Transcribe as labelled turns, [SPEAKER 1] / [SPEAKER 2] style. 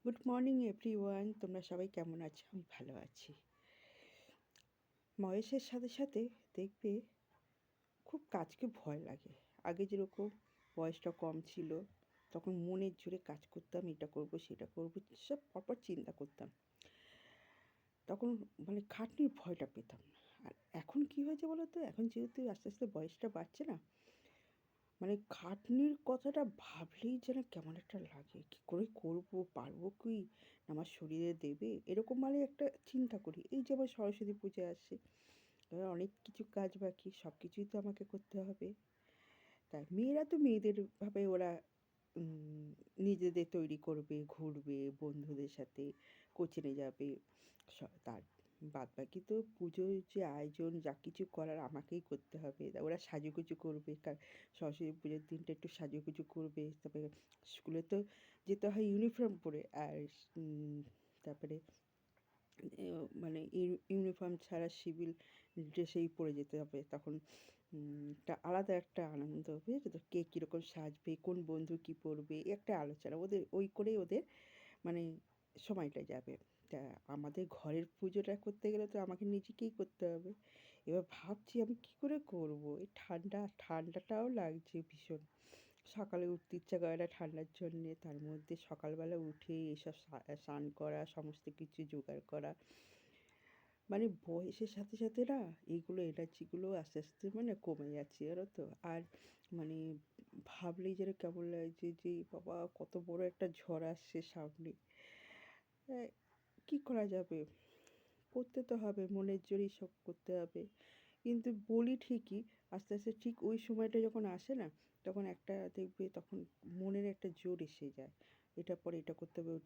[SPEAKER 1] Good morning everyone, তোমরা সবাই কেমন আছো? আমি ভালো আছি। বয়সের সাথে সাথে দেখবে খুব কাজকে ভয় লাগে। আগে যেরকম বয়সটা কম ছিল, তখন মনের জোরে কাজ করতাম, এটা করব সেটা করব, সব পরপর চিন্তা করতাম। তখন মানে খাটনির ভয়টা পেতাম না। আর এখন কী হয়েছে বলো তো? এখন যেহেতু আস্তে আস্তে বয়সটা বাড়ছে না, মানে খাটনির কথাটা ভাবলেই যেন কেমন একটা লাগে। কী করে করব? পারবো কি? আমার শরীরে দেবে? এরকম মানে একটা চিন্তা করি। এই যে আবার সরস্বতী পূজা আসছে। এবার অনেক কিছু কাজ বাকি, সব কিছুই তো আমাকে করতে হবে। তাই মেয়েরা তো মেয়েদের ভাবে ওরা উম নিজেদের তৈরি করবে, ঘুরবে, বন্ধুদের সাথে কোচিনে যাবে। তার বাদবাকি তো পুজোর যে আয়োজন যা কিছু করার আমাকেই করতে হবে। ওরা সাজুগুজু করবে, সরস্বতী পুজোর দিনটা একটু সাজুগুজু করবে। তারপরে স্কুলে তো যেতে হয় ইউনিফর্ম পরে। আর উম তারপরে মানে ইউনিফর্ম ছাড়া সিভিল ড্রেসেই পরে যেতে হবে। তখন একটা আলাদা একটা আনন্দ, বুঝেছো তো? কে কীরকম সাজবে, কোন বন্ধু কী পরবে, এই একটা আলোচনা ওদের, ওই করেই ওদের মানে সময়টা যাবে। তা আমাদের ঘরের পুজোটা করতে গেলে তো আমাকে নিজেকেই করতে হবে। এবার ভাবছি আমি কী করে করবো? এই ঠান্ডাটাও লাগছে ভীষণ। সকালে উঠতে ইচ্ছা করে না ঠান্ডার জন্যে। তার মধ্যে সকালবেলা উঠে এসব স্নান করা, সমস্ত কিছু জোগাড় করা। মানে বয়সের সাথে সাথে না এইগুলো এনার্জিগুলো আস্তে আস্তে মানে কমে যাচ্ছে, জানো তো? আর মানে ভাবলেই যেন কেমন লাগছে যে বাবা কত বড় একটা ঝড় আসছে সামনে। কী করা যাবে? করতে তো হবে, মনের জোরেই সব করতে হবে। কিন্তু বলি ঠিকই, আস্তে আস্তে ঠিক ওই সময়টা যখন আসে না, তখন একটা দেখবে তখন মনের একটা জোর এসে যায়। এটার পরে এটা করতে হবে,